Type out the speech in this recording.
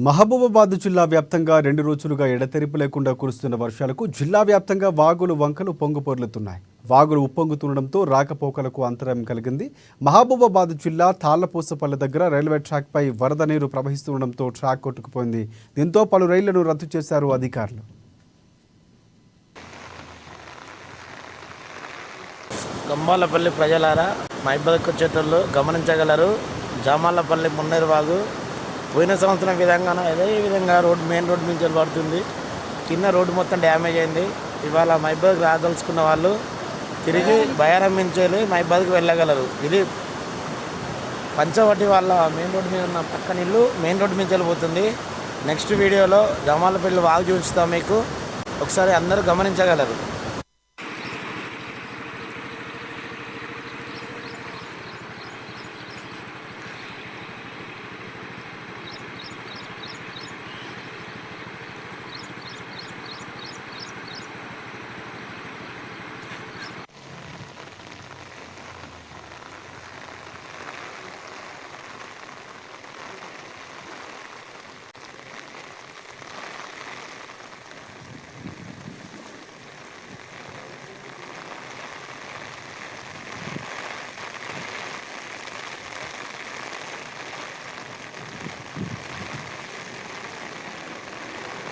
మహబూబాబాద్ జిల్లా వ్యాప్తంగా 2 రోజులుగా ఎడతెరిపి లేకుండా కురుస్తున్న వర్షాలకు జిల్లా వ్యాప్తంగా వాగులు వంకలు పొంగిపొర్లుతున్నాయి. వాగులు ఉప్పొంగుతుండడంతో రాకపోకలకు అంతరాయం కలిగింది. మహబూబాబాద్ జిల్లా తాళ్లపూసపల్లి దగ్గర రైల్వే ట్రాక్పై వరద నీరు ప్రవహిస్తుండడంతో ట్రాక్ కొట్టుకుపోయింది. దీంతో పలు రైళ్లను రద్దు చేశారు అధికారులు. గంబాలపల్లి ప్రజలారా, మైబాద్కు వచ్చేటోళ్ళు గమనించగలరు. జామాలపల్లి మున్నేరు వాగు పోయిన సంవత్సరం విధంగానే అదే విధంగా మెయిన్ రోడ్ నుంచి పడుతుంది. కింద రోడ్డు మొత్తం డ్యామేజ్ అయింది. ఇవాళ మైబాద్కి రాదలుచుకున్న వాళ్ళు తిరిగి బయారం నుంచి మైబాద్కి వెళ్ళగలరు. ఇది పంచవటి వాళ్ళ మెయిన్ రోడ్డు మీద ఉన్న పక్కన ఇల్లు మెయిన్ రోడ్డు నుంచి వెళ్ళిపోతుంది. నెక్స్ట్ వీడియోలో జామాలపల్లి వాగు చూపిస్తాం మీకు, ఒకసారి అందరూ గమనించగలరు.